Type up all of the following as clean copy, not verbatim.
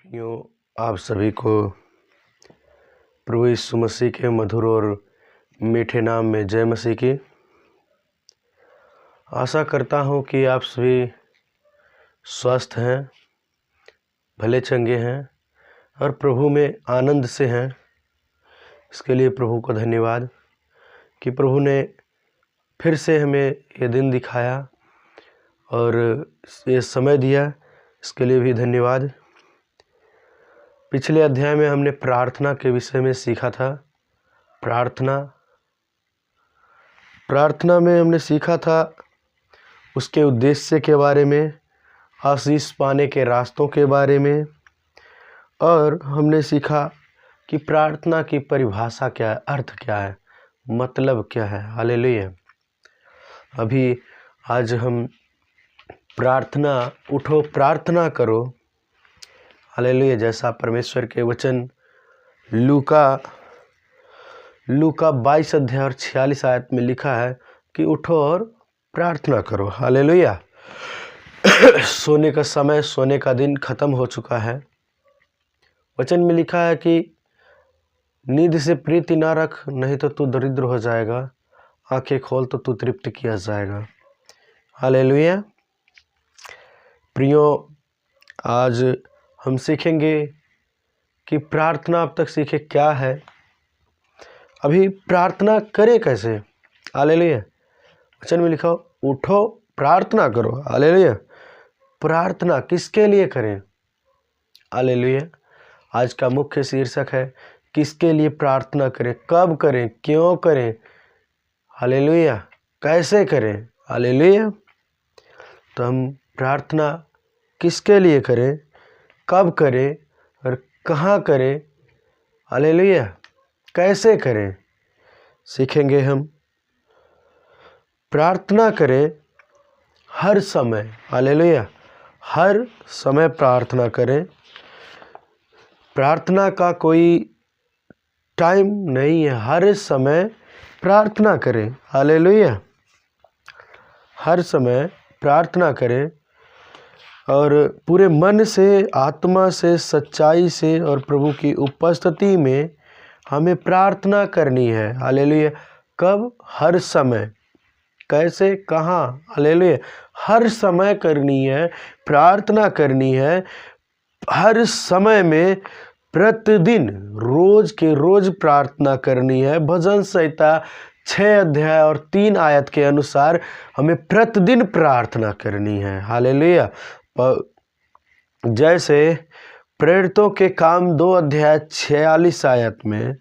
भाइयों, आप सभी को प्रभु यीशु मसीह के मधुर और मीठे नाम में जय मसीह की। आशा करता हूँ कि आप सभी स्वस्थ हैं, भले चंगे हैं और प्रभु में आनंद से हैं। इसके लिए प्रभु को धन्यवाद कि प्रभु ने फिर से हमें ये दिन दिखाया और ये समय दिया। इसके लिए भी धन्यवाद। पिछले अध्याय में हमने प्रार्थना के विषय में सीखा था। प्रार्थना में हमने सीखा था उसके उद्देश्य के बारे में, आशीष पाने के रास्तों के बारे में, और हमने सीखा कि प्रार्थना की परिभाषा क्या है, अर्थ क्या है, मतलब क्या है। हालेलुया। अभी आज हम उठो प्रार्थना करो, हालेलुया, जैसा परमेश्वर के वचन लूका 22 अध्याय और 46 आयत में लिखा है कि उठो और प्रार्थना करो। हालेलुया। सोने का समय, सोने का दिन खत्म हो चुका है। वचन में लिखा है कि नींद से प्रीति ना रख, नहीं तो तू दरिद्र हो जाएगा। आंखें खोल तो तू तृप्त किया जाएगा। हालेलुया। प्रियो, आज हम सीखेंगे कि प्रार्थना अब तक सीखे क्या है, अभी प्रार्थना करें कैसे। हालेलुया। वचन में लिखा उठो प्रार्थना करो। हालेलुया। प्रार्थना किसके लिए करें? हालेलुया। आज का मुख्य शीर्षक है किसके लिए प्रार्थना करें, कब करें, क्यों करें, हालेलुया, कैसे करें। हालेलुया। तो हम प्रार्थना किसके लिए करें, कब करें और कहाँ करें, हालेलुया, कैसे करें, सीखेंगे हम। प्रार्थना करें हर समय। हालेलुया। हर समय प्रार्थना करें। प्रार्थना का कोई टाइम नहीं है, हर समय प्रार्थना करें। हालेलुया। हर समय प्रार्थना करें और पूरे मन से, आत्मा से, सच्चाई से और प्रभु की उपस्थिति में हमें प्रार्थना करनी है। हालेलुया। कब? हर समय। कैसे, कहाँ? हालेलुया। हर समय करनी है, प्रार्थना करनी है। हर समय में प्रतिदिन रोज के रोज प्रार्थना करनी है। भजन संहिता 6 अध्याय और 3 आयत के अनुसार हमें प्रतिदिन प्रार्थना करनी है। हालेलुया। जैसे प्रेरितों के काम 2 अध्याय 46 आयत में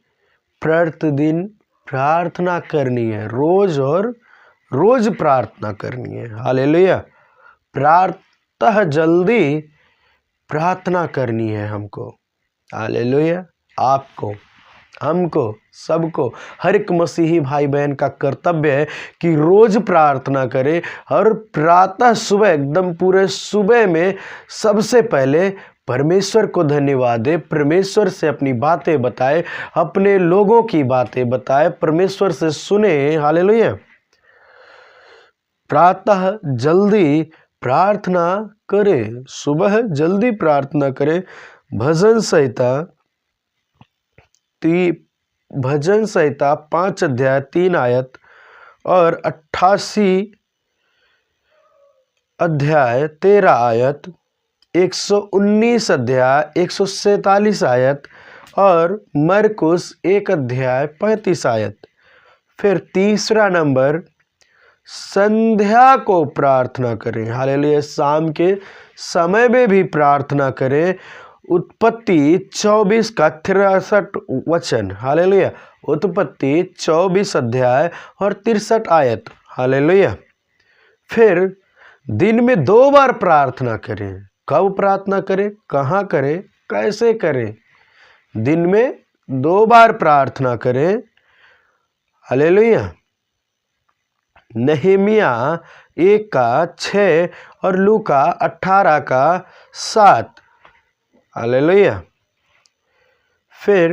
प्रतिदिन प्रार्थना करनी है, रोज और रोज प्रार्थना करनी है। हालेलुया। प्रातः जल्दी प्रार्थना करनी है हमको। हालेलुया। आपको, हमको, सबको, हर एक मसीही भाई बहन का कर्तव्य है कि रोज प्रार्थना करे और प्रातः सुबह, एकदम पूरे सुबह में सबसे पहले परमेश्वर को धन्यवाद दे, परमेश्वर से अपनी बातें बताए, अपने लोगों की बातें बताए, परमेश्वर से सुने। हालेलुया। प्रातः जल्दी प्रार्थना करे, सुबह जल्दी प्रार्थना करे। भजन संहिता 5 अध्याय 3 आयत और 88 अध्याय 13 आयत, 119 अध्याय 147 आयत और मरकुस 1 अध्याय 35 आयत। फिर तीसरा नंबर, संध्या को प्रार्थना करें। हालेलुया। शाम के समय में भी प्रार्थना करें। उत्पत्ति 24 का 63 वचन। हालेलुया। उत्पत्ति 24 अध्याय और 63 आयत। हालेलुया। फिर दिन में 2 बार प्रार्थना करें। कब प्रार्थना करें, कहाँ करें, कैसे करें? दिन में 2 बार प्रार्थना करें। हालेलुया। नहमीया 1 का 6 और लूका 18 का 7। हालेलुया। फिर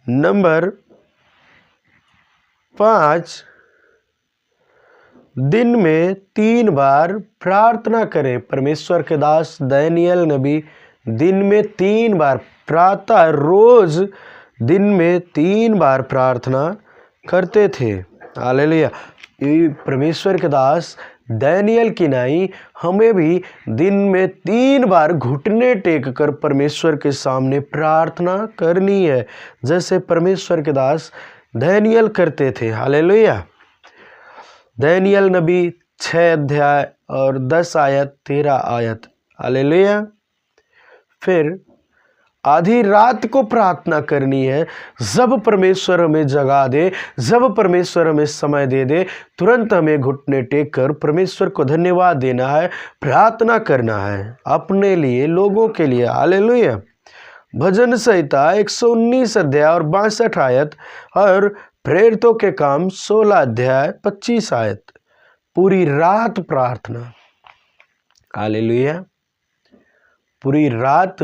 नंबर 5, दिन में 3 बार प्रार्थना करें। परमेश्वर के दास दानियल नबी दिन में 3 बार प्रातः रोज दिन में 3 बार प्रार्थना करते थे। हालेलुया। ये परमेश्वर के दास दानियल की नाई हमें भी दिन में 3 बार घुटने टेक कर परमेश्वर के सामने प्रार्थना करनी है, जैसे परमेश्वर के दास दानियल करते थे। हालेलुया। दानियल नबी 6 अध्याय और 10 आयत 13 आयत। हालेलुया। फिर आधी रात को प्रार्थना करनी है। जब परमेश्वर हमें जगा दे, जब परमेश्वर हमें समय दे दे, तुरंत हमें घुटने टेक कर परमेश्वर को धन्यवाद देना है, प्रार्थना करना है अपने लिए, लोगों के लिए। हालेलुया। भजन संहिता 119 अध्याय और 62 आयत और प्रेरितों के काम 16 अध्याय 25 आयत। पूरी रात प्रार्थना। हालेलुया। पूरी रात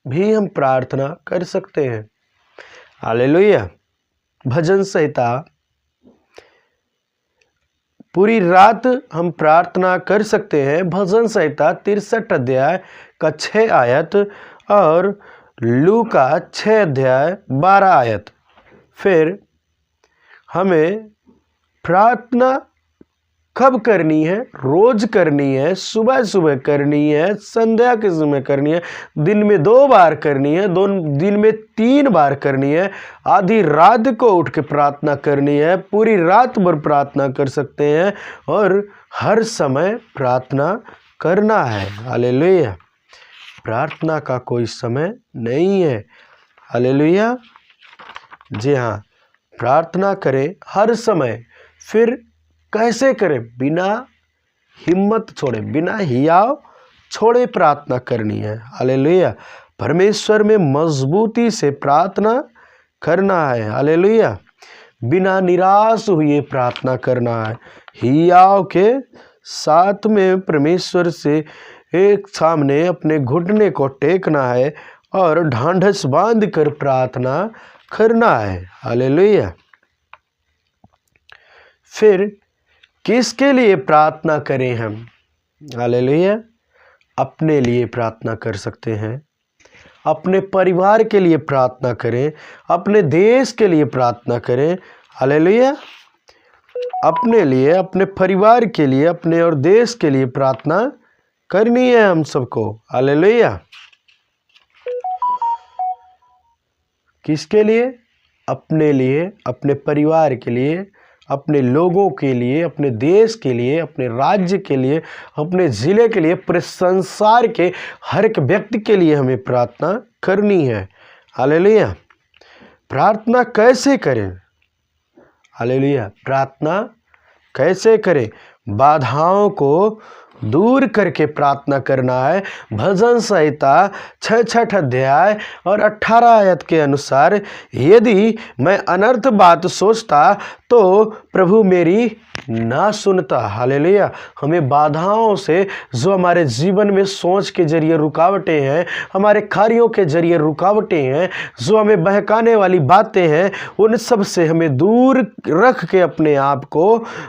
भी हम प्रार्थना कर सकते हैं। हालेलुया। भजन संहिता पूरी रात हम प्रार्थना कर सकते हैं। भजन संहिता 63 अध्याय का 6 आयत और लूका 6 अध्याय 12 आयत। फिर हमें प्रार्थना कब करनी है? रोज करनी है, सुबह सुबह करनी है, संध्या के समय करनी है, दिन में 2 बार करनी है, दिन में 3 बार करनी है, आधी रात को उठ के प्रार्थना करनी है, पूरी रात भर प्रार्थना कर सकते हैं और हर समय प्रार्थना करना है। हालेलुया। प्रार्थना का कोई समय नहीं है। हालेलुया। जी हाँ, प्रार्थना करें हर समय। फिर कैसे करें? बिना हिम्मत छोड़े, बिना हियाव छोड़े प्रार्थना करनी है। हालेलुया। परमेश्वर में मजबूती से प्रार्थना करना है। हालेलुया। बिना निराश हुए प्रार्थना करना है। हियाव के साथ में परमेश्वर से एक सामने अपने घुटने को टेकना है और ढांढस बांध कर प्रार्थना करना है। हालेलुया। फिर किसके लिए प्रार्थना करें हम? हालेलुया। अपने लिए प्रार्थना कर सकते हैं, अपने परिवार के लिए प्रार्थना करें, अपने देश के लिए प्रार्थना करें। हालेलुया। अपने लिए, अपने परिवार के लिए, अपने और देश के लिए प्रार्थना करनी है हम सबको। हालेलुया। किसके लिए? अपने लिए, अपने परिवार के लिए, अपने लोगों के लिए, अपने देश के लिए, अपने राज्य के लिए, अपने ज़िले के लिए, पूरे संसार के हर एक व्यक्ति के लिए हमें प्रार्थना करनी है। हालेलुया। प्रार्थना कैसे करें? हालेलुया। प्रार्थना कैसे करें? बाधाओं को दूर करके प्रार्थना करना है। भजन संहिता 66 अध्याय और 18 आयत के अनुसार, यदि मैं अनर्थ बात सोचता तो प्रभु मेरी ना सुनता। हालेलुया। हमें बाधाओं से, जो हमारे जीवन में सोच के जरिए रुकावटें हैं, हमारे कार्यों के जरिए रुकावटें हैं, जो हमें बहकाने वाली बातें हैं, उन सब से हमें दूर रख के अपने आप को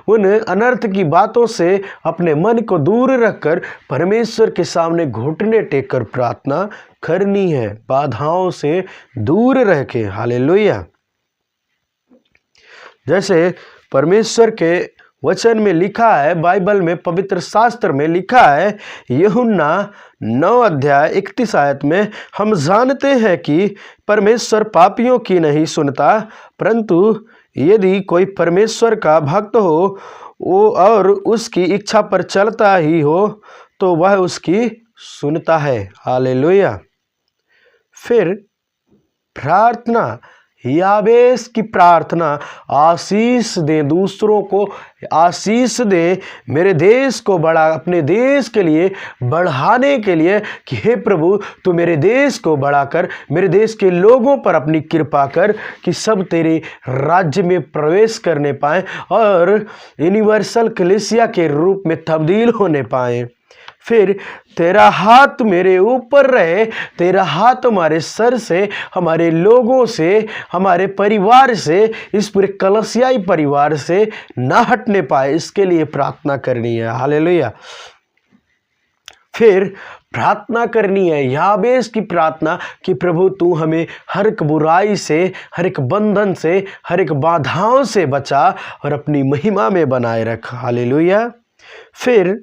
उन अनर्थ की बातों से अपने मन को दूर रखकर परमेश्वर के सामने घुटने टेक कर प्रार्थना करनी है, बाधाओं से दूर रह के। हालेलुया। जैसे परमेश्वर के वचन में लिखा है, बाइबल में, पवित्र शास्त्र में लिखा है, यूहन्ना 9 अध्याय 31 आयत में, हम जानते हैं कि परमेश्वर पापियों की नहीं सुनता, परंतु यदि कोई परमेश्वर का भक्त हो वो और उसकी इच्छा पर चलता ही हो तो वह उसकी सुनता है। हालेलुया। फिर प्रार्थना, यावेस की प्रार्थना, आशीष दे, दूसरों को आशीष दे, मेरे देश को बड़ा, अपने देश के लिए बढ़ाने के लिए कि हे प्रभु तू मेरे देश को बढ़ाकर, मेरे देश के लोगों पर अपनी कृपा कर कि सब तेरे राज्य में प्रवेश करने पाए और यूनिवर्सल कलीसिया के रूप में तब्दील होने पाए। फिर तेरा हाथ मेरे ऊपर रहे, तेरा हाथ हमारे सर से, हमारे लोगों से, हमारे परिवार से, इस पूरे कलसियाई परिवार से ना हटने पाए, इसके लिए प्रार्थना करनी है। हालेलुया। फिर प्रार्थना करनी है याबेस की प्रार्थना कि प्रभु तू हमें हर एक बुराई से, हर एक बंधन से, हर एक बाधाओं से बचा और अपनी महिमा में बनाए रख। हालेलुया। फिर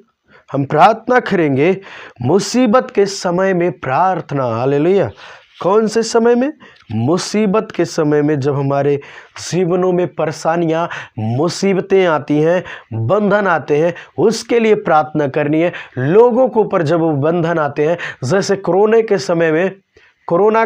हम प्रार्थना करेंगे मुसीबत के समय में प्रार्थना। हालेलुया। कौन से समय में? मुसीबत के समय में, जब हमारे जीवनों में परेशानियां, मुसीबतें आती हैं, बंधन आते हैं, उसके लिए प्रार्थना करनी है। लोगों के ऊपर जब बंधन आते हैं, जैसे कोरोना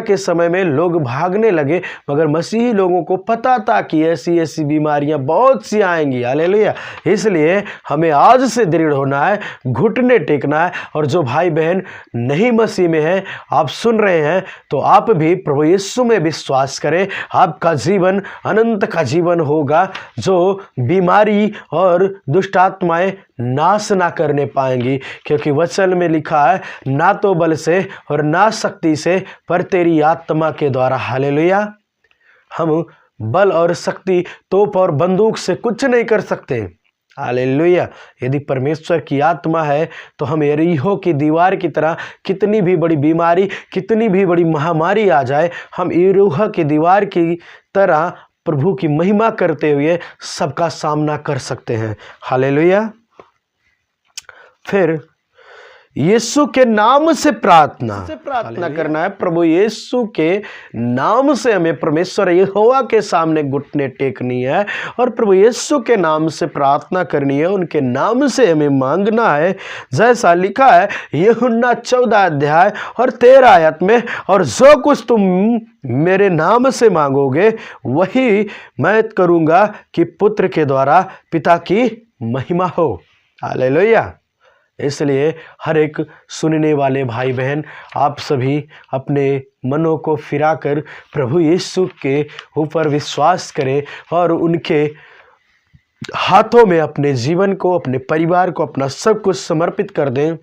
के समय में लोग भागने लगे, मगर मसीही लोगों को पता था कि ऐसी ऐसी बीमारियां बहुत सी आएंगी। हालेलुया। इसलिए हमें आज से दृढ़ होना है, घुटने टेकना है। और जो भाई बहन नहीं मसीह में हैं, आप सुन रहे हैं, तो आप भी प्रभु यीशु में विश्वास करें, आपका जीवन अनंत का जीवन होगा, जो बीमारी और दुष्ट आत्माएं नाश ना करने पाएंगी। क्योंकि वचन में लिखा है, ना तो बल से और ना शक्ति से, पर तेरी आत्मा के द्वारा। हालेलुया। हम बल और शक्ति, तोप और बंदूक से कुछ नहीं कर सकते। हालेलुया। यदि परमेश्वर की आत्मा है तो हम यरीहो की दीवार की तरह, कितनी भी बड़ी बीमारी, कितनी भी बड़ी महामारी आ जाए, हम यरीहो की दीवार की तरह प्रभु की महिमा करते हुए सबका सामना कर सकते हैं। हालेलुया। फिर यीशु के नाम से प्रार्थना करना है। प्रभु यीशु के नाम से हमें परमेश्वर यहोवा के सामने घुटने टेकनी है और प्रभु यीशु के नाम से प्रार्थना करनी है। उनके नाम से हमें मांगना है, जैसा लिखा है यूहन्ना 14 अध्याय और 13 आयत में, और जो कुछ तुम मेरे नाम से मांगोगे वही मैं करूँगा कि पुत्र के द्वारा पिता की महिमा हो। हालेलुया। इसलिए हर एक सुनने वाले भाई बहन, आप सभी अपने मनों को फिराकर प्रभु यीशु के ऊपर विश्वास करें और उनके हाथों में अपने जीवन को, अपने परिवार को, अपना सब कुछ समर्पित कर दें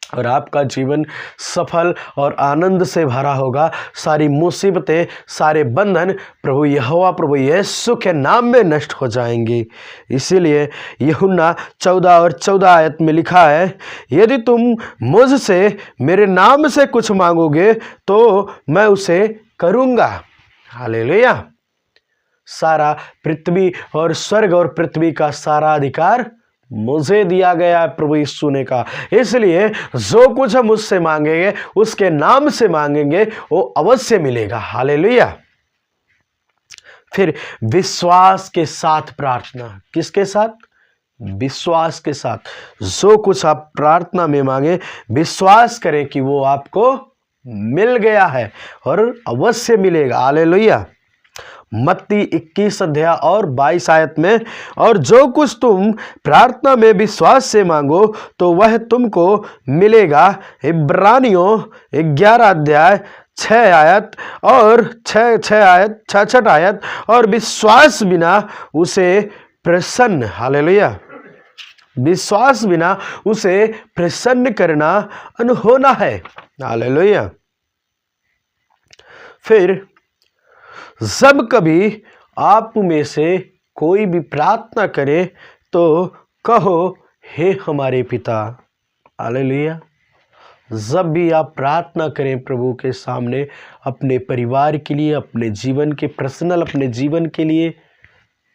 और आपका जीवन सफल और आनंद से भरा होगा। सारी मुसीबतें, सारे बंधन प्रभु यहोवा, प्रभु यीशु के नाम में नष्ट हो जाएंगी। इसीलिए यूहन्ना 14 और 14 आयत में लिखा है, यदि तुम मुझसे मेरे नाम से कुछ मांगोगे तो मैं उसे करूँगा। हालेलुया। सारा पृथ्वी और स्वर्ग और पृथ्वी का सारा अधिकार मुझे दिया गया है, प्रभु यीशु ने कहा। इसलिए जो कुछ हम उससे मांगेंगे, उसके नाम से मांगेंगे, वो अवश्य मिलेगा। हालेलुया। फिर विश्वास के साथ प्रार्थना। किसके साथ? विश्वास के साथ। जो कुछ आप प्रार्थना में मांगे, विश्वास करें कि वो आपको मिल गया है और अवश्य मिलेगा। हालेलुया। मत्ती 21 अध्याय और 22 आयत में, और जो कुछ तुम प्रार्थना में विश्वास से मांगो तो वह तुमको मिलेगा। इब्रानियों 11 अध्याय 6 आयत और 6 आयत, और विश्वास बिना उसे प्रसन्न, हालेलुया, विश्वास बिना उसे प्रसन्न करना अनहोना है। हालेलुया। फिर जब कभी आप में से कोई भी प्रार्थना करे तो कहो, हे हमारे पिता। हालेलुया। जब भी आप प्रार्थना करें प्रभु के सामने, अपने परिवार के लिए, अपने जीवन के पर्सनल, अपने जीवन के लिए,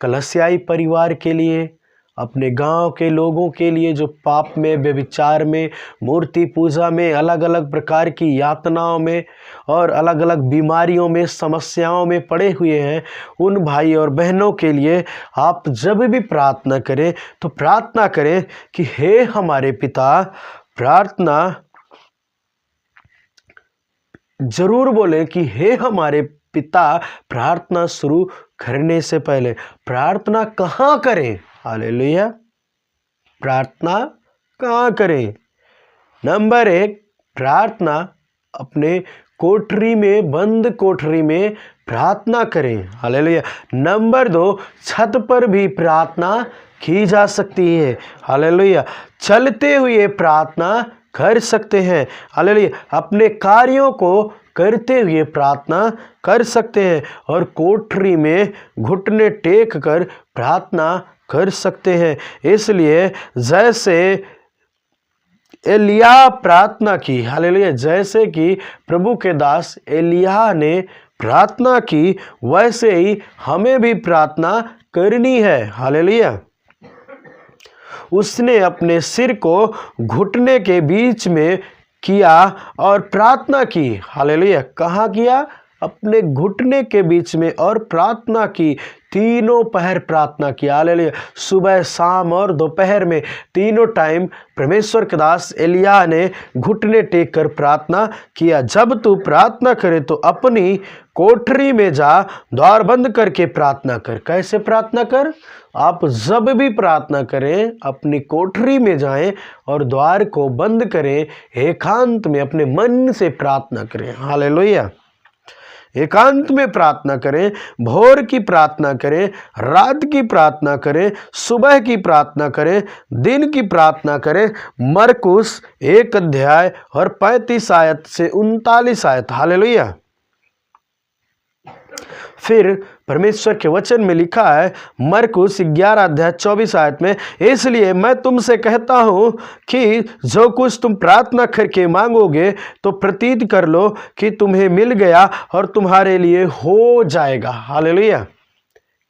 कलसियाई परिवार के लिए, अपने गांव के लोगों के लिए जो पाप में, व्यभिचार में, मूर्ति पूजा में, अलग अलग प्रकार की यातनाओं में और अलग अलग बीमारियों में, समस्याओं में पड़े हुए हैं, उन भाई और बहनों के लिए आप जब भी प्रार्थना करें तो प्रार्थना करें कि हे हमारे पिता। प्रार्थना जरूर बोले कि हे हमारे पिता। प्रार्थना शुरू करने से पहले प्रार्थना कहाँ करें? हालेलुया। प्रार्थना कहाँ करें? नंबर 1, प्रार्थना अपने कोठरी में, बंद कोठरी में प्रार्थना करें। हालेलुया। नंबर 2, छत पर भी प्रार्थना की जा सकती है। हालेलुया। चलते हुए प्रार्थना कर सकते हैं। हालेलुया। अपने कार्यों को करते हुए प्रार्थना कर सकते हैं और कोठरी में घुटने टेक कर प्रार्थना कर सकते हैं। इसलिए जैसे एलिया प्रार्थना की, हालेलुया, जैसे कि प्रभु के दास एलिया ने प्रार्थना की, वैसे ही हमें भी प्रार्थना करनी है। हालेलुया। उसने अपने सिर को घुटने के बीच में किया और प्रार्थना की। हालेलुया। कहाँ किया? अपने घुटने के बीच में और प्रार्थना की। तीनों पहर प्रार्थना की। हालेलुया। सुबह, शाम और दोपहर में तीनों टाइम परमेश्वर के दास एलिया ने घुटने टेक कर प्रार्थना किया। जब तू प्रार्थना करे तो अपनी कोठरी में जा, द्वार बंद करके प्रार्थना कर। कैसे प्रार्थना कर? आप जब भी प्रार्थना करें अपनी कोठरी में जाएं और द्वार को बंद करें, एकांत में अपने मन से प्रार्थना करें। हालेलुया। एकांत में प्रार्थना करें, भोर की प्रार्थना करें, रात की प्रार्थना करें, सुबह की प्रार्थना करें, दिन की प्रार्थना करें। मरकुस 1 अध्याय और 35 आयत से 39 आयत। हालेलुया। फिर परमेश्वर के वचन में लिखा है मरकुस 11 अध्याय 24 आयत में, इसलिए मैं तुमसे कहता हूं कि जो कुछ तुम प्रार्थना करके मांगोगे तो प्रतीत कर लो कि तुम्हें मिल गया और तुम्हारे लिए हो जाएगा। हालेलुया।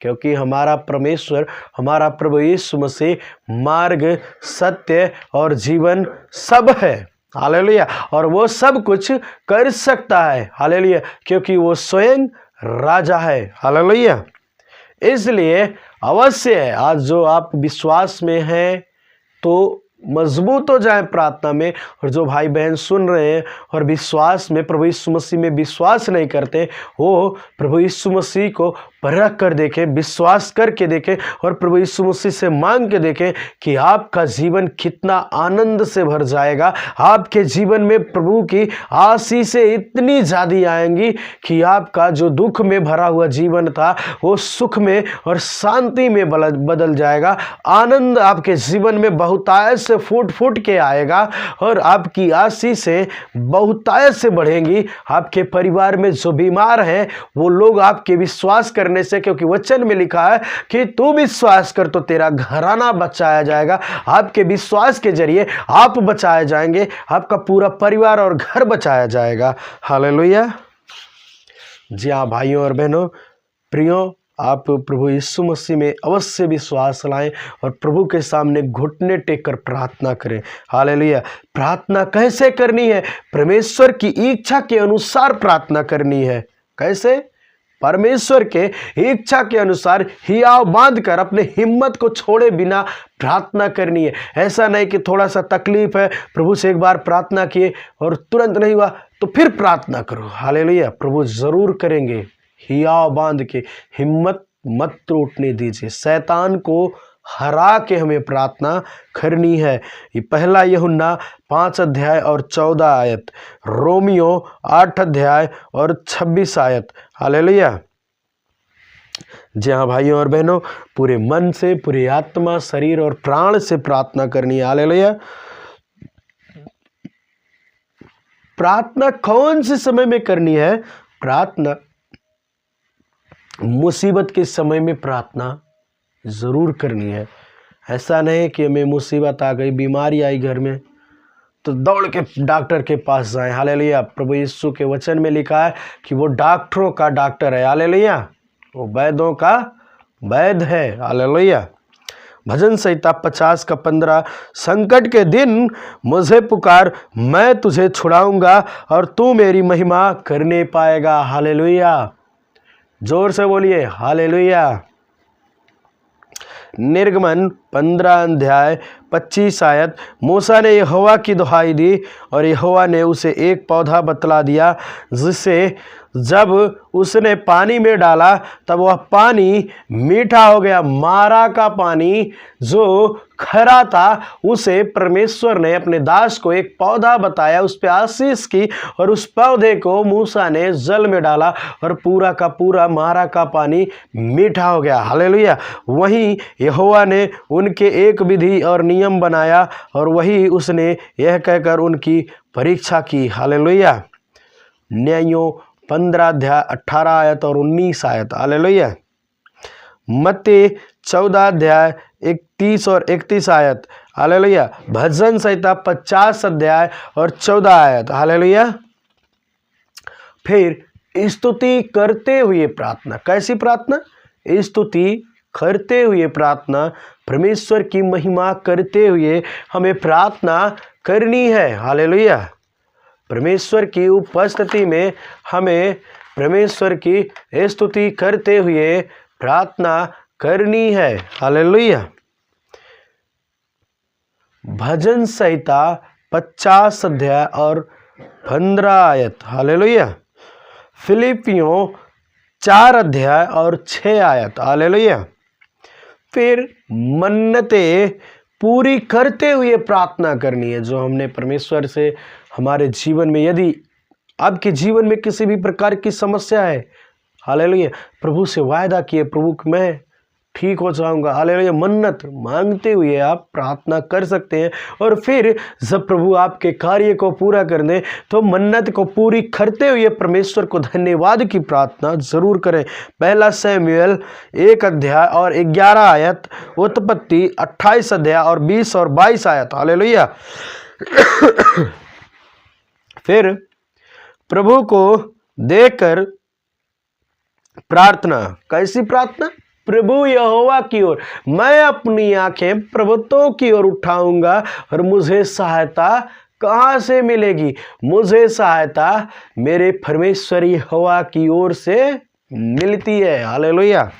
क्योंकि हमारा परमेश्वर, हमारा प्रभु यीशु मसीह मार्ग, सत्य और जीवन सब है। हालेलुया। और वो सब कुछ कर सकता है। हालेलुया। क्योंकि वो स्वयं राजा है। हालेलुया। इसलिए अवश्य है, आज जो आप विश्वास में हैं तो मजबूत हो जाए प्रार्थना में, और जो भाई बहन सुन रहे हैं और विश्वास में, प्रभु यीशु मसीह में विश्वास नहीं करते, वो प्रभु यीशु मसीह को परख कर देखें, विश्वास करके देखें और प्रभु यीशु मसीह से मांग के देखें कि आपका जीवन कितना आनंद से भर जाएगा। आपके जीवन में प्रभु की आशीषें इतनी ज़्यादा आएंगी कि आपका जो दुख में भरा हुआ जीवन था वो सुख में और शांति में बदल जाएगा। आनंद आपके जीवन में बहुतायत से फूट फूट के आएगा और आपकी आशीषें बहुतायत से बढ़ेंगी। आपके परिवार में जो बीमार हैं वो लोग आपके विश्वास करने से, क्योंकि वचन में लिखा है कि तू विश्वास कर तो तेरा घराना बचाया जाएगा। आपके विश्वास के जरिए आप बचाए जाएंगे, आपका पूरा परिवार और घर बचाया जाएगा। हालेलुया। जी हाँ भाइयों और बहनों, प्रियो, आप प्रभु यीशु मसीह में अवश्य विश्वास लाएं और प्रभु के सामने घुटने टेक कर प्रार्थना करें। हालेलुया। प्रार्थना कैसे करनी है? परमेश्वर की इच्छा के अनुसार प्रार्थना करनी है। कैसे? परमेश्वर के इच्छा के अनुसार हियाव बांध कर अपने हिम्मत को छोड़े बिना प्रार्थना करनी है। ऐसा नहीं कि थोड़ा सा तकलीफ है, प्रभु से एक बार प्रार्थना किए और तुरंत नहीं हुआ तो फिर प्रार्थना करो। हालेलुया। प्रभु जरूर करेंगे। हियाव बांध के हिम्मत मत टूटने दीजिए। शैतान को हरा के हमें प्रार्थना करनी है। ये पहला यूहन्ना 5 अध्याय और 14 आयत, रोमियो 8 अध्याय और 26 आयत। हालेलुया। जी हाँ भाइयों और बहनों, पूरे मन से, पूरी आत्मा, शरीर और प्राण से प्रार्थना करनी है। हालेलुया। प्रार्थना कौन से समय में करनी है? प्रार्थना मुसीबत के समय में प्रार्थना ज़रूर करनी है। ऐसा नहीं कि हमें मुसीबत आ गई, बीमारी आई घर में तो दौड़ के डॉक्टर के पास जाएं। हालेलुया। प्रभु यीशु के वचन में लिखा है कि वो डॉक्टरों का डॉक्टर है। हालेलुया। वो वैद्यों का वैद्य है। हालेलुया। भजन संहिता 50 का 15, संकट के दिन मुझे पुकार, मैं तुझे छुड़ाऊंगा और तू मेरी महिमा करने पाएगा। हालेलुया। जोर से बोलिए हालेलुया। निर्गमन 15 अध्याय 25 आयत, मूसा ने यहोवा की दुहाई दी और यहोवा ने उसे एक पौधा बतला दिया जिसे जब उसने पानी में डाला तब वह पानी मीठा हो गया। मारा का पानी जो खरा था उसे परमेश्वर ने अपने दास को एक पौधा बताया, उस पे आशीष की और उस पौधे को मूसा ने जल में डाला और पूरा का पूरा मारा का पानी मीठा हो गया। हालेलुया। वहीं यहोवा ने उनके एक विधि और नियम बनाया और वही उसने यह कहकर उनकी परीक्षा की। हालेलुया। न्यायों 15 अध्याय 18 आयत और 19 आयत। हालेलुया। मत्ती 14 अध्याय 31 और 31 आयत। हालेलुया। भजन संहिता 50 अध्याय और 14 आयत। हालेलुया। फिर स्तुति करते हुए प्रार्थना। कैसी प्रार्थना? स्तुति करते हुए प्रार्थना, परमेश्वर की महिमा करते हुए हमें प्रार्थना करनी है। हालेलुया। परमेश्वर की उपस्थिति में हमें परमेश्वर की स्तुति करते हुए प्रार्थना करनी है। हालेलुया। भजन संहिता 50 अध्याय और 15 आयत। हालेलुया। फिलिपियों 4 अध्याय और 6 आयत। हालेलुया। फिर मन्नतें पूरी करते हुए प्रार्थना करनी है। जो हमने परमेश्वर से हमारे जीवन में, यदि आपके जीवन में किसी भी प्रकार की समस्या है, हालेलुया, प्रभु से वायदा किए, प्रभु मैं ठीक हो जाऊंगा। हालेलुया। मन्नत मांगते हुए आप प्रार्थना कर सकते हैं। और फिर जब प्रभु आपके कार्य को पूरा कर दे तो मन्नत को पूरी करते हुए परमेश्वर को धन्यवाद की प्रार्थना जरूर करें। पहला शमूएल 1 अध्याय और 11 आयत, उत्पत्ति 28 अध्याय और 20 और 22 आयत। हालेलुया। फिर प्रभु को देखकर प्रार्थना। कैसी प्रार्थना? प्रभु यहोवा की ओर मैं अपनी आंखें पर्वतों की ओर उठाऊंगा और मुझे सहायता कहाँ से मिलेगी? मुझे सहायता मेरे परमेश्वर यहोवा की ओर से मिलती है। हालेलुया।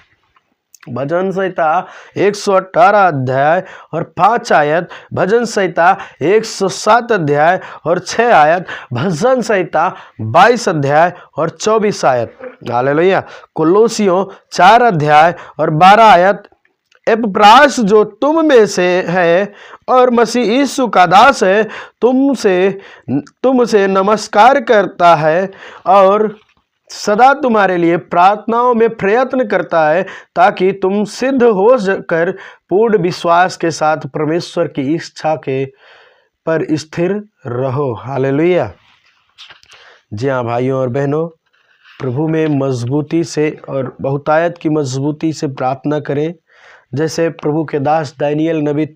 भजन संहिता 118 अध्याय और 5 आयत, भजन संहिता 107 अध्याय और 6 आयत, भजन संहिता 22 अध्याय और 24 आयत। हालेलुया। कुलोसियों 4 अध्याय और 12 आयत, एपफ्रास जो तुम में से है और मसीह यीशु का दास है, तुमसे नमस्कार करता है और सदा तुम्हारे लिए प्रार्थनाओं में प्रयत्न करता है, ताकि तुम सिद्ध हो कर पूर्ण विश्वास के साथ परमेश्वर की इच्छा के पर स्थिर रहो। हालेलुया। जी हाँ भाइयों और बहनों, प्रभु में मजबूती से और बहुतायत की मजबूती से प्रार्थना करें। जैसे प्रभु के दास दानियल नबी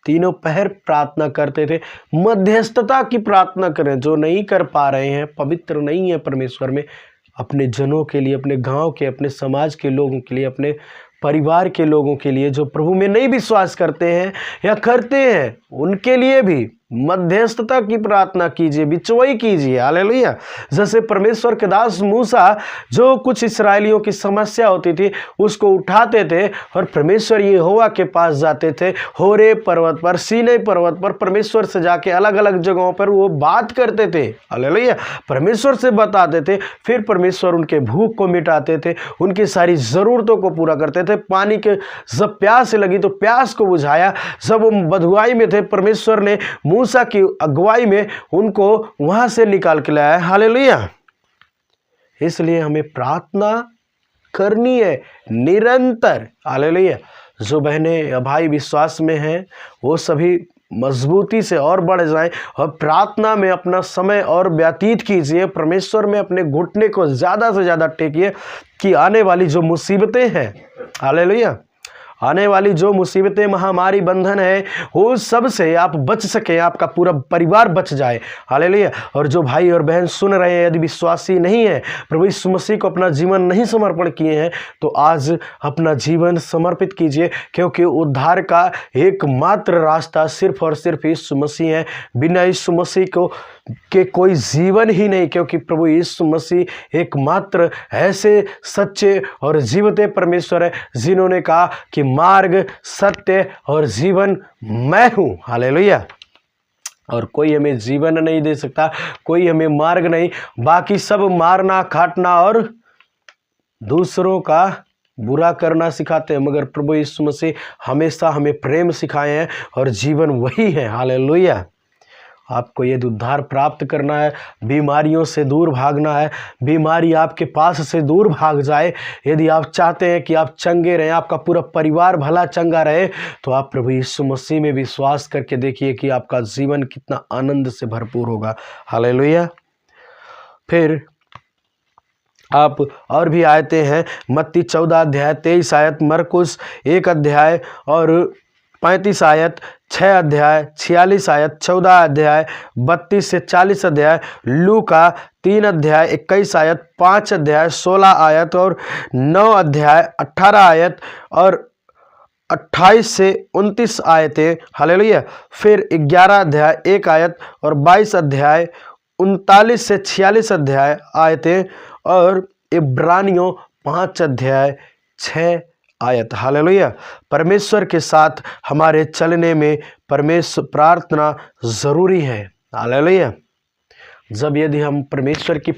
तीनों पहर प्रार्थना करते थे। मध्यस्थता की प्रार्थना करें। जो नहीं कर पा रहे हैं, पवित्र नहीं है परमेश्वर में, अपने जनों के लिए, अपने गांव के, अपने समाज के लोगों के लिए, अपने परिवार के लोगों के लिए जो प्रभु में नहीं विश्वास करते हैं या करते हैं, उनके लिए भी मध्यस्थता की प्रार्थना कीजिए, बिचवाई कीजिए। हालेलुया। जैसे परमेश्वर के दास मूसा जो कुछ इस्राएलियों की समस्या होती थी उसको उठाते थे और परमेश्वर यहोवा के पास जाते थे। होरे पर्वत पर, सीनै पर्वत पर परमेश्वर से जाके अलग अलग जगहों पर वो बात करते थे। हालेलुया। परमेश्वर से बताते थे, फिर परमेश्वर उनके भूख को मिटाते थे, उनकी सारी ज़रूरतों को पूरा करते थे। पानी के जब प्यास लगी तो प्यास को बुझाया। जब वो बधुआई में थे, परमेश्वर ने मूसा की अगुवाई में उनको वहां से निकाल के लाया। हालेलुया। इसलिए हमें प्रार्थना करनी है निरंतर। हालेलुया। जो बहनें या भाई विश्वास में हैं वो सभी मजबूती से और बढ़ जाएं और प्रार्थना में अपना समय और व्यतीत कीजिए। परमेश्वर में अपने घुटने को ज़्यादा से ज़्यादा टेकिए कि आने वाली जो मुसीबतें हैं, हालेलुया, आने वाली जो मुसीबतें, महामारी, बंधन है, वो सब से आप बच सकें, आपका पूरा परिवार बच जाए। हालेलुया। और जो भाई और बहन सुन रहे हैं, यदि विश्वासी नहीं है, प्रभु यीशु मसीह को अपना जीवन नहीं समर्पण किए हैं, तो आज अपना जीवन समर्पित कीजिए, क्योंकि उद्धार का एकमात्र रास्ता सिर्फ और सिर्फ यीशु मसीह है। बिना यीशु मसीह को के कोई जीवन ही नहीं, क्योंकि प्रभु यीशु मसीह एकमात्र ऐसे सच्चे और जीवते परमेश्वर है जिन्होंने कहा कि मार्ग, सत्य और जीवन मैं हूँ। हालेलुया। और कोई हमें जीवन नहीं दे सकता, कोई हमें मार्ग नहीं। बाकी सब मारना, काटना और दूसरों का बुरा करना सिखाते हैं, मगर प्रभु यीशु मसीह हमेशा हमें प्रेम सिखाए हैं और जीवन वही है। हालेलुया। आपको यदि उद्धार प्राप्त करना है, बीमारियों से दूर भागना है, बीमारी आपके पास से दूर भाग जाए, यदि आप चाहते हैं कि आप चंगे रहें, आपका पूरा परिवार भला चंगा रहे, तो आप प्रभु यीशु मसीह में विश्वास करके देखिए कि आपका जीवन कितना आनंद से भरपूर होगा। हालेलुया। फिर आप और भी आयते हैं, मत्ती 14 अध्याय 23 आयत, मरकुस 1 अध्याय और 35 आयत, 6 अध्याय 46 आयत, 14 अध्याय 32 से 40 अध्याय, लूका 3 अध्याय 21 आयत, 5 अध्याय 16 आयत और 9 अध्याय 18 आयत और 28 से 29 आयतें। हालेलुया। फिर 11 अध्याय 1 आयत और 22 अध्याय 39 से 46 अध्याय आयतें और इब्रानियों 5 अध्याय 6 आयत। हालेलुया। परमेश्वर के साथ हमारे चलने में परमेश्वर प्रार्थना जरूरी है। हालेलुया। जब यदि हम परमेश्वर की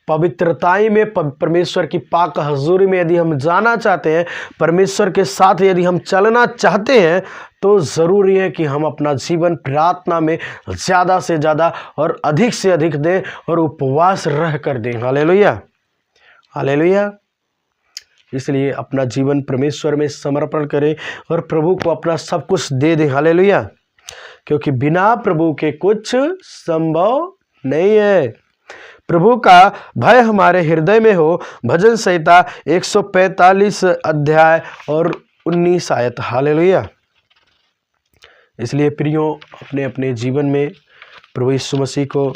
पवित्रताई में, परमेश्वर की पाक हजूरी में यदि हम जाना चाहते हैं, परमेश्वर के साथ यदि हम चलना चाहते हैं, तो ज़रूरी है कि हम अपना जीवन प्रार्थना में ज़्यादा से ज़्यादा और अधिक से अधिक दें और उपवास रह कर दें। हालेलुया। हालेलुया। इसलिए अपना जीवन परमेश्वर में समर्पण करें और प्रभु को अपना सब कुछ दे दें। हालेलुया। क्योंकि बिना प्रभु के कुछ संभव नहीं है। प्रभु का भय हमारे हृदय में हो। भजन संहिता 145 अध्याय और 19 आयत। हालेलुया। इसलिए प्रियो, अपने अपने जीवन में प्रभु यीशु मसीह को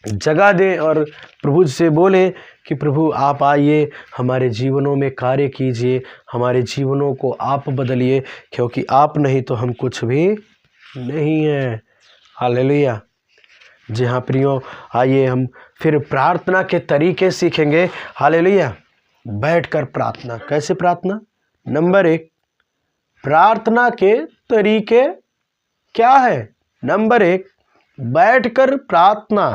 जगह दें और प्रभु से बोलें कि प्रभु आप आइए, हमारे जीवनों में कार्य कीजिए, हमारे जीवनों को आप बदलिए, क्योंकि आप नहीं तो हम कुछ भी नहीं हैं। हालेलुया। जी हाँ प्रियो, आइए हम फिर प्रार्थना के तरीके सीखेंगे। हालेलुया। बैठकर प्रार्थना। कैसे प्रार्थना? नंबर 1, प्रार्थना के तरीके क्या है? नंबर 1, बैठकर प्रार्थना।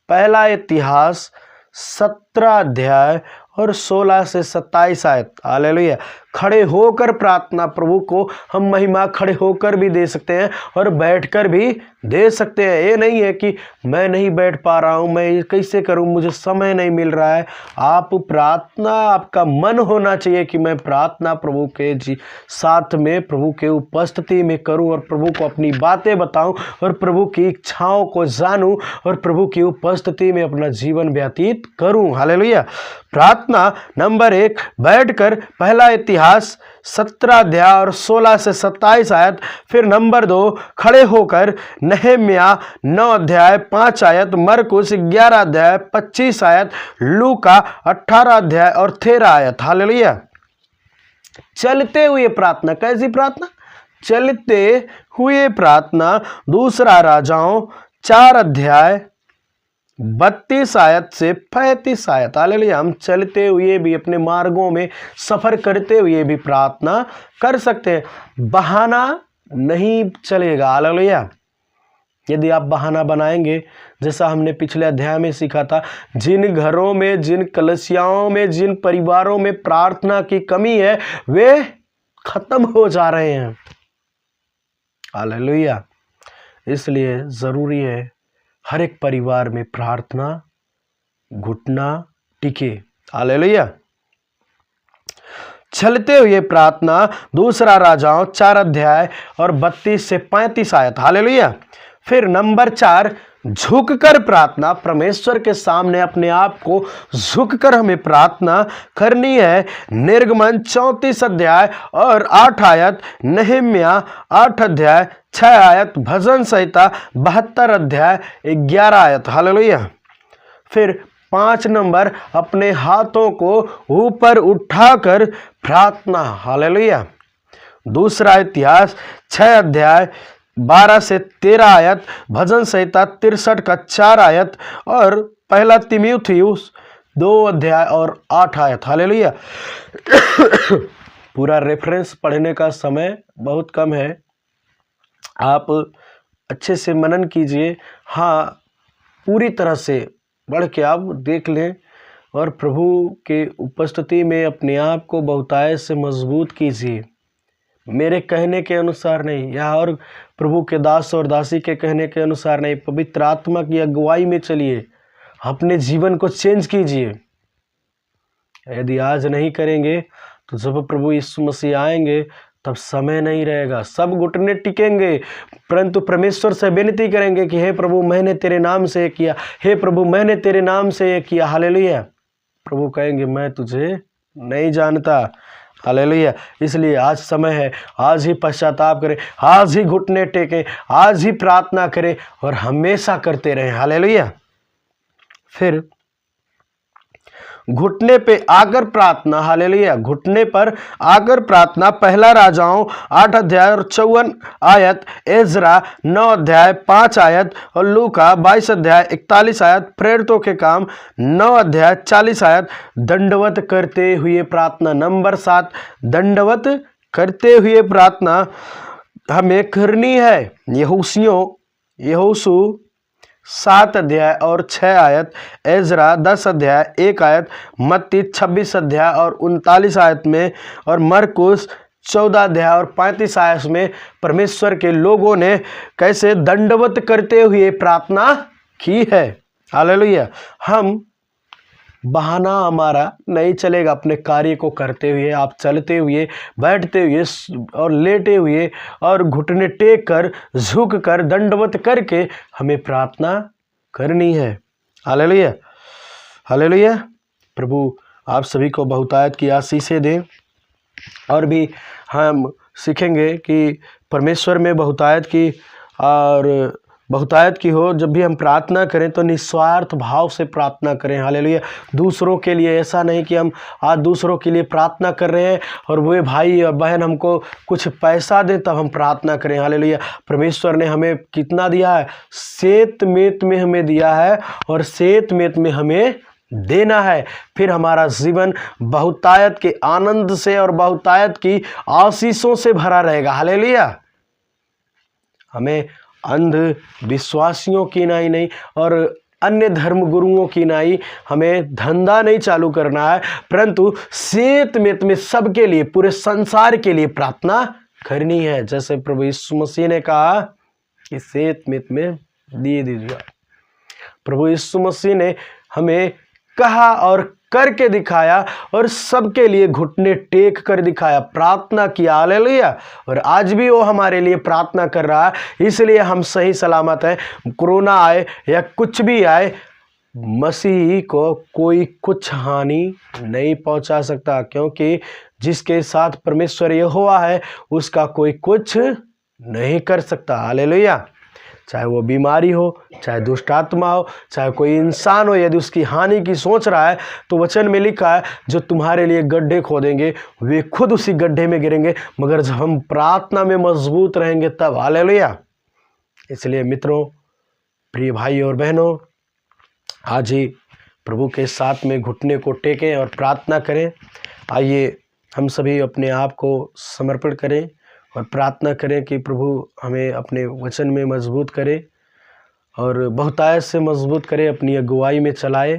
पहला इतिहास 17 अध्याय और 16 से 27 आयत। हालेलुया। खड़े होकर प्रार्थना। प्रभु को हम महिमा खड़े होकर भी दे सकते हैं और बैठकर भी दे सकते हैं। ये नहीं है कि मैं नहीं बैठ पा रहा हूँ, मैं कैसे करूँ, मुझे समय नहीं मिल रहा है। आप प्रार्थना, आपका मन होना चाहिए कि मैं प्रार्थना प्रभु के साथ में, प्रभु के उपस्थिति में करूँ और प्रभु को अपनी बातें बताऊँ और प्रभु की इच्छाओं को जानूँ और प्रभु की उपस्थिति में अपना जीवन व्यतीत करूँ। हालेलुया। प्रार्थना नंबर 1, बैठकर। पहला इतिहास 17 अध्याय और 16 से 27 आयत। फिर नंबर 2, खड़े होकर। नहम्या 9 अध्याय 5 आयत, मरकुस 11 अध्याय 25 आयत, लूका 18 अध्याय और 13 आयत। हालेलुया। चलते हुए प्रार्थना। कैसी प्रार्थना? चलते हुए प्रार्थना। दूसरा राजाओं 4 अध्याय 32 आयत से 35 आयत। हालेलुया। हम चलते हुए भी, अपने मार्गों में सफर करते हुए भी प्रार्थना कर सकते हैं। बहाना नहीं चलेगा। हालेलुया। यदि आप बहाना बनाएंगे, जैसा हमने पिछले अध्याय में सीखा था, जिन घरों में, जिन कलीसियाओं में, जिन परिवारों में प्रार्थना की कमी है, वे खत्म हो जा रहे हैं। हालेलुया। इसलिए जरूरी है हर एक परिवार में प्रार्थना घुटना टिके। हालेलुया। चलते हुए प्रार्थना। दूसरा राजाओं 4 अध्याय और 32 से 35 आयत। हालेलुया। फिर नंबर 4, झुककर प्रार्थना। परमेश्वर के सामने अपने आप को झुककर हमें प्रार्थना करनी है। निर्गमन 34 अध्याय और 8 आयत, नहम्या 8 अध्याय 6 आयत, भजन संहिता 72 अध्याय 11 आयत। हालेलुया। फिर 5 नंबर, अपने हाथों को ऊपर उठाकर प्रार्थना। हालेलुया। दूसरा इतिहास 6 अध्याय 12 से 13 आयत, भजन संहिता 63 का 4 आयत और पहला तीमुथियुस 2 अध्याय और 8 आयत। हालेलुया। पूरा रेफरेंस पढ़ने का समय बहुत कम है, आप अच्छे से मनन कीजिए। हाँ, पूरी तरह से बढ़ के आप देख लें और प्रभु के उपस्थिति में अपने आप को बहुतायत से मजबूत कीजिए। मेरे कहने के अनुसार नहीं, या और प्रभु के दास और दासी के कहने के अनुसार नहीं, पवित्र आत्मा की अगुवाई में चलिए, अपने जीवन को चेंज कीजिए। यदि आज नहीं करेंगे तो जब प्रभु यीशु मसीह आएंगे तब समय नहीं रहेगा, सब घुटने टिकेंगे, परंतु परमेश्वर से विनती करेंगे कि हे प्रभु मैंने तेरे नाम से ये किया, हे प्रभु मैंने तेरे नाम से ये किया। हालेलुया। प्रभु कहेंगे मैं तुझे नहीं जानता। हालेलुया। इसलिए आज समय है, आज ही पश्चाताप करें, आज ही घुटने टेकें, आज ही प्रार्थना करें और हमेशा करते रहें। हालेलुया। फिर घुटने पे आकर प्रार्थना। हालेलुया। घुटने पर आकर प्रार्थना, पहला राजाओं 8 अध्याय और 54 आयत, एजरा 9 अध्याय 5 आयत और लूका 22 अध्याय 41 आयत, प्रेरितों के काम 9 अध्याय 40 आयत। दंडवत करते हुए प्रार्थना। नंबर 7, दंडवत करते हुए प्रार्थना हमें करनी है। यहोशू 7 अध्याय और 6 आयत, एजरा 10 अध्याय 1 आयत, मत्ती 26 अध्याय और 39 आयत में, और मरकुस 14 अध्याय और 35 आयत में परमेश्वर के लोगों ने कैसे दंडवत करते हुए प्रार्थना की है। हालेलुया। हम बहाना हमारा नहीं चलेगा। अपने कार्य को करते हुए, आप चलते हुए, बैठते हुए और लेटे हुए और घुटने टेक कर, झुक कर, दंडवत करके हमें प्रार्थना करनी है। हालेलुया। हालेलुया। प्रभु आप सभी को बहुतायत की आशीषें दें। और भी हम सीखेंगे कि परमेश्वर में बहुतायत की और बहुतायत की हो। जब भी हम प्रार्थना करें तो निस्वार्थ भाव से प्रार्थना करें। हालेलुया। दूसरों के लिए, ऐसा नहीं कि हम आज दूसरों के लिए प्रार्थना कर रहे हैं और वे भाई और बहन हमको कुछ पैसा दें तब हम प्रार्थना करें। हालेलुया। परमेश्वर ने हमें कितना दिया है? सेत मेत में हमें दिया है और सेत मेत में हमें देना है। फिर हमारा जीवन बहुतायत के आनंद से और बहुतायत की आशीषों से भरा रहेगा। हालेलुया। हमें अंध विश्वासियों की नाई नहीं और अन्य धर्म गुरुओं की नाई हमें धंधा नहीं चालू करना है, परंतु सेत मेत में सबके लिए, पूरे संसार के लिए प्रार्थना करनी है। जैसे प्रभु यीशु मसीह ने कहा कि सेत मेत में दिए दीजिए। प्रभु यीशु मसीह ने हमें कहा और करके दिखाया और सबके लिए घुटने टेक कर दिखाया, प्रार्थना किया। हालेलुया। और आज भी वो हमारे लिए प्रार्थना कर रहा है। इसलिए हम सही सलामत हैं। कोरोना आए या कुछ भी आए, मसीह को कोई कुछ हानि नहीं पहुंचा सकता, क्योंकि जिसके साथ परमेश्वर यहोवा है उसका कोई कुछ नहीं कर सकता। हालेलुया। चाहे वो बीमारी हो, चाहे दुष्ट आत्मा हो, चाहे कोई इंसान हो, यदि उसकी हानि की सोच रहा है तो वचन में लिखा है जो तुम्हारे लिए गड्ढे खोदेंगे वे खुद उसी गड्ढे में गिरेंगे, मगर जब हम प्रार्थना में मजबूत रहेंगे तब। हालेलुया। इसलिए मित्रों, प्रिय भाई और बहनों, आज ही प्रभु के साथ में घुटने को टेकें और प्रार्थना करें। आइए हम सभी अपने आप को समर्पण करें और प्रार्थना करें कि प्रभु हमें अपने वचन में मजबूत करे और बहुतायत से मजबूत करे, अपनी अगुवाई में चलाए।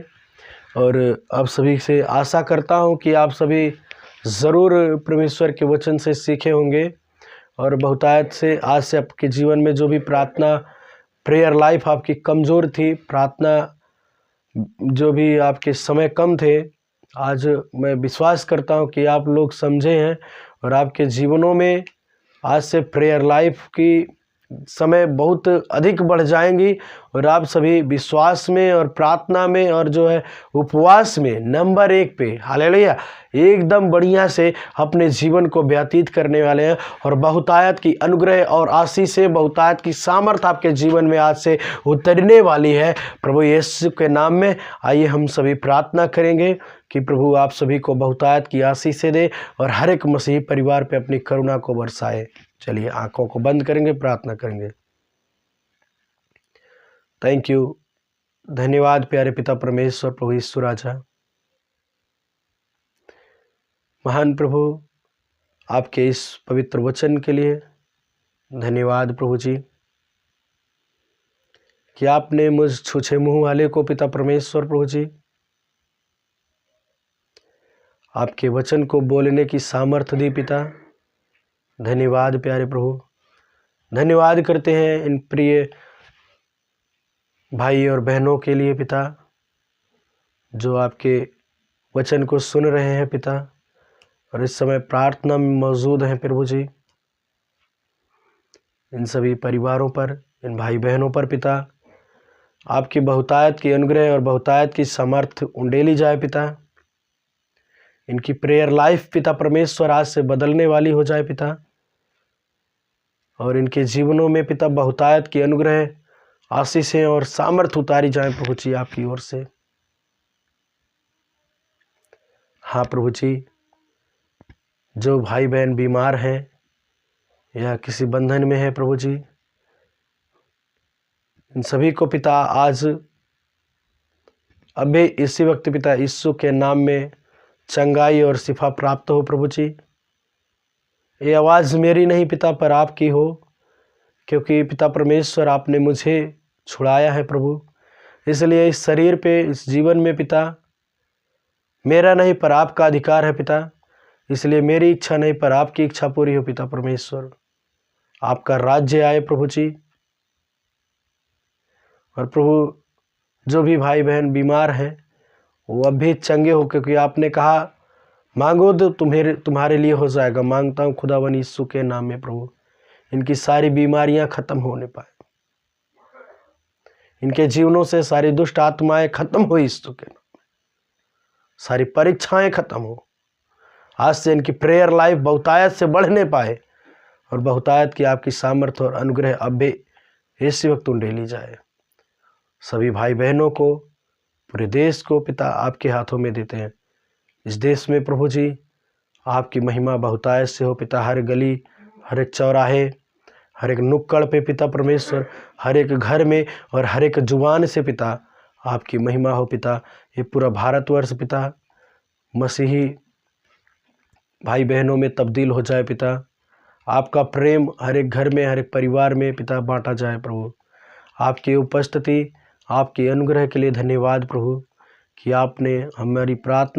और आप सभी से आशा करता हूं कि आप सभी ज़रूर परमेश्वर के वचन से सीखे होंगे और बहुतायत से आज से आपके जीवन में जो भी प्रार्थना, प्रेयर लाइफ आपकी कमज़ोर थी, प्रार्थना जो भी आपके समय कम थे, आज मैं विश्वास करता हूं कि आप लोग समझे हैं और आपके जीवनों में आज से प्रेयर लाइफ की समय बहुत अधिक बढ़ जाएंगी और आप सभी विश्वास में और प्रार्थना में और जो है उपवास में नंबर 1 पे, हालेलुया, एकदम बढ़िया से अपने जीवन को व्यतीत करने वाले हैं। और बहुतायत की अनुग्रह और आशीष से, बहुतायत की सामर्थ आपके जीवन में आज से उतरने वाली है प्रभु यीशु के नाम में। आइए हम सभी प्रार्थना करेंगे कि प्रभु आप सभी को बहुतायत की आशीष दे और हर एक मसीही परिवार पे अपनी करुणा को बरसाए। चलिए आंखों को बंद करेंगे, प्रार्थना करेंगे। थैंक यू, धन्यवाद प्यारे पिता परमेश्वर, प्रभु यीशु राजा, महान प्रभु, आपके इस पवित्र वचन के लिए, धन्यवाद प्रभु जी कि आपने मुझ छूछे मुँह वाले को पिता परमेश्वर प्रभु जी आपके वचन को बोलने की सामर्थ्य दी पिता। धन्यवाद प्यारे प्रभु। धन्यवाद करते हैं इन प्रिय भाई और बहनों के लिए पिता, जो आपके वचन को सुन रहे हैं पिता और इस समय प्रार्थना में मौजूद हैं प्रभु जी। इन सभी परिवारों पर, इन भाई बहनों पर पिता आपकी बहुतायत की अनुग्रह और बहुतायत की सामर्थ्य उंडेली जाए पिता। इनकी प्रेयर लाइफ पिता परमेश्वर आज से बदलने वाली हो जाए पिता, और इनके जीवनों में पिता बहुतायत की अनुग्रह, आशीषें और सामर्थ्य उतारी जाए प्रभु जी आपकी ओर से। हाँ प्रभु जी, जो भाई बहन बीमार हैं या किसी बंधन में है प्रभु जी, इन सभी को पिता आज अभी इसी वक्त पिता यीशु के नाम में चंगाई और शिफा प्राप्त हो प्रभु जी। ये आवाज़ मेरी नहीं पिता पर आपकी हो, क्योंकि पिता परमेश्वर आपने मुझे छुड़ाया है प्रभु। इसलिए इस शरीर पे, इस जीवन में पिता मेरा नहीं पर आपका अधिकार है पिता। इसलिए मेरी इच्छा नहीं पर आपकी इच्छा पूरी हो पिता परमेश्वर। आपका राज्य आए प्रभु जी। और प्रभु जो भी भाई बहन बीमार हैं वो अब भी चंगे हो, क्योंकि आपने कहा मांगो तो तुम्हारे लिए हो जाएगा। मांगता हूँ खुदावन यीशु के नाम में प्रभु, इनकी सारी बीमारियां खत्म होने पाए, इनके जीवनों से सारी दुष्ट आत्माएं खत्म हो यीशु के नाम में, सारी परीक्षाएं खत्म हो। आज से इनकी प्रेयर लाइफ बहुतायत से बढ़ने पाए और बहुतायत की आपकी सामर्थ्य और अनुग्रह अब भी इसी वक्त उंडेली जाए। सभी भाई बहनों को, पूरे देश को पिता आपके हाथों में देते हैं। इस देश में प्रभु जी आपकी महिमा बहुतायत से हो पिता। हर गली, हर एक चौराहे, हर एक नुक्कड़ पे पिता परमेश्वर, हर एक घर में और हर एक जुबान से पिता आपकी महिमा हो पिता। ये पूरा भारतवर्ष पिता मसीही भाई बहनों में तब्दील हो जाए पिता। आपका प्रेम हर एक घर में, हर एक परिवार में पिता बांटा जाए प्रभु। आपकी उपस्थिति, आपके अनुग्रह के लिए धन्यवाद प्रभु कि आपने हमारी प्रार्थना